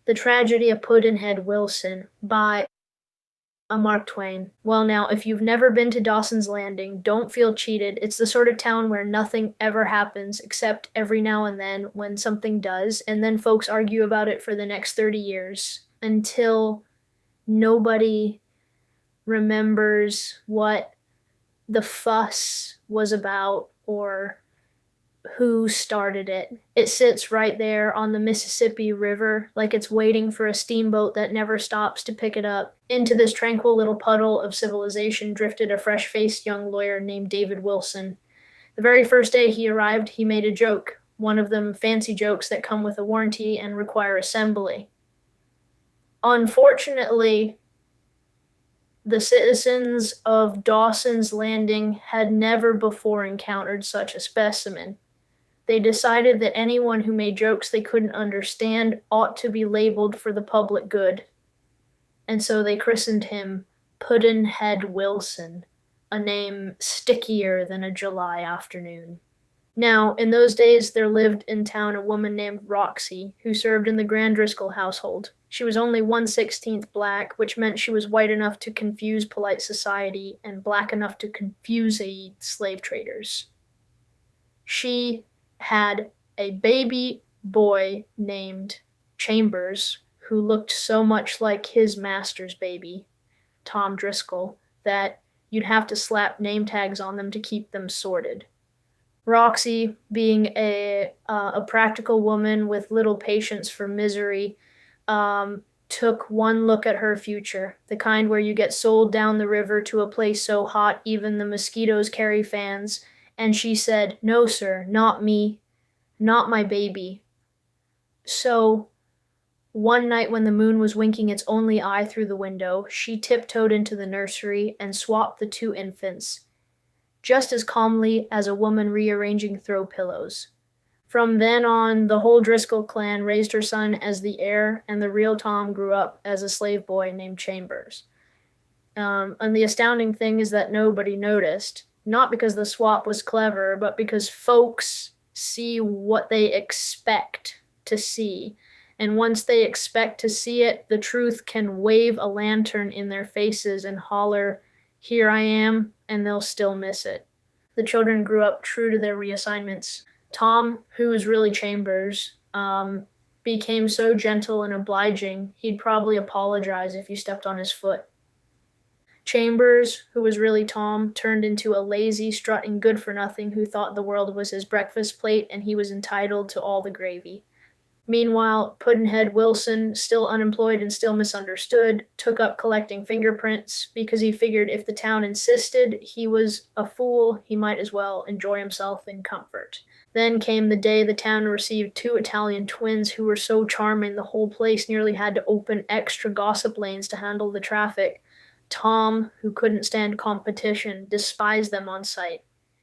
The Tragedy of Pudd'nhead Wilson by Mark Twain. Well, now, if you've never been to Dawson's Landing, don't feel cheated. It's the sort of town where nothing ever happens except every now and then when something does, and then folks argue about it for the next 30 years until nobody remembers what the fuss was about or who started it. It sits right there on the Mississippi River, like it's waiting for a steamboat that never stops to pick it up. Into this tranquil little puddle of civilization drifted a fresh faced young lawyer named David Wilson. The very first day he arrived, he made a joke, one of them fancy jokes that come with a warranty and require assembly. Unfortunately, the citizens of Dawson's Landing had never before encountered such a specimen. They decided that anyone who made jokes they couldn't understand ought to be labeled for the public good. And so they christened him Pudd'nhead Wilson, a name stickier than a July afternoon. Now, in those days, there lived in town a woman named Roxy, who served in the Grand Driscoll household. She was only 1/16th black, which meant she was white enough to confuse polite society and black enough to confuse slave traders. She had a baby boy named Chambers who looked so much like his master's baby, Tom Driscoll, that you'd have to slap name tags on them to keep them sorted. Roxy, being a practical woman with little patience for misery, took one look at her future, the kind where you get sold down the river to a place so hot even the mosquitoes carry fans, and she said, "No, sir, not me, not my baby." So, one night when the moon was winking its only eye through the window, she tiptoed into the nursery and swapped the two infants, just as calmly as a woman rearranging throw pillows. From then on, the whole Driscoll clan raised her son as the heir, and the real Tom grew up as a slave boy named Chambers. And the astounding thing is that nobody noticed, not because the swap was clever, but because folks see what they expect to see. And once they expect to see it, the truth can wave a lantern in their faces and holler, "Here I am," and they'll still miss it. The children grew up true to their reassignments. Tom, who was really Chambers, became so gentle and obliging, he'd probably apologize if you stepped on his foot. Chambers, who was really Tom, turned into a lazy, strutting good-for-nothing who thought the world was his breakfast plate and he was entitled to all the gravy. Meanwhile, Pudd'nhead Wilson, still unemployed and still misunderstood, took up collecting fingerprints because he figured if the town insisted he was a fool, he might as well enjoy himself in comfort. Then came the day the town received two Italian twins who were so charming the whole place nearly had to open extra gossip lanes to handle the traffic. Tom, who couldn't stand competition, despised them on sight.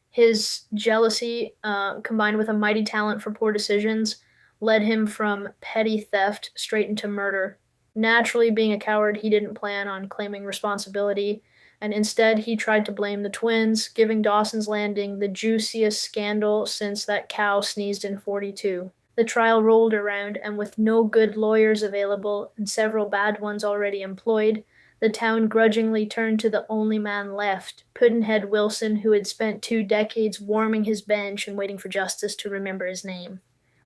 His jealousy, combined with a mighty talent for poor decisions, led him from petty theft straight into murder. Naturally, being a coward, he didn't plan on claiming responsibility, and instead he tried to blame the twins, giving Dawson's Landing the juiciest scandal since that cow sneezed in 42. The trial rolled around, and with no good lawyers available and several bad ones already employed, the town grudgingly turned to the only man left, Pudd'nhead Wilson, who had spent 2 decades warming his bench and waiting for justice to remember his name.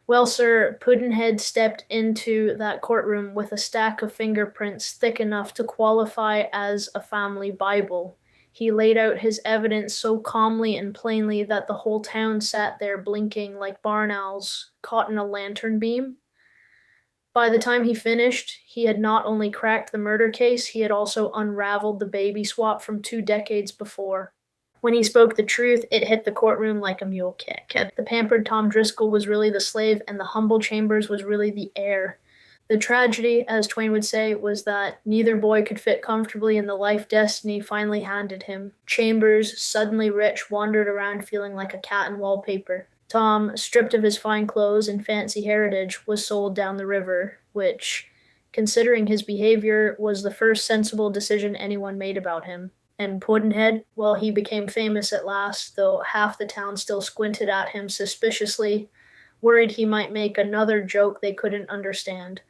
Well, sir, Pudd'nhead stepped into that courtroom with a stack of fingerprints thick enough to qualify as a family Bible. He laid out his evidence so calmly and plainly that the whole town sat there blinking like barn owls caught in a lantern beam. By the time he finished, he had not only cracked the murder case, he had also unraveled the baby swap from 2 decades before. When he spoke the truth, it hit the courtroom like a mule kick. The pampered Tom Driscoll was really the slave, and the humble Chambers was really the heir. The tragedy, as Twain would say, was that neither boy could fit comfortably in the life destiny finally handed him. Chambers, suddenly rich, wandered around feeling like a cat in wallpaper. Tom, stripped of his fine clothes and fancy heritage, was sold down the river, which, considering his behavior, was the first sensible decision anyone made about him. And Pudd'nhead, well, he became famous at last, though half the town still squinted at him suspiciously, worried he might make another joke they couldn't understand.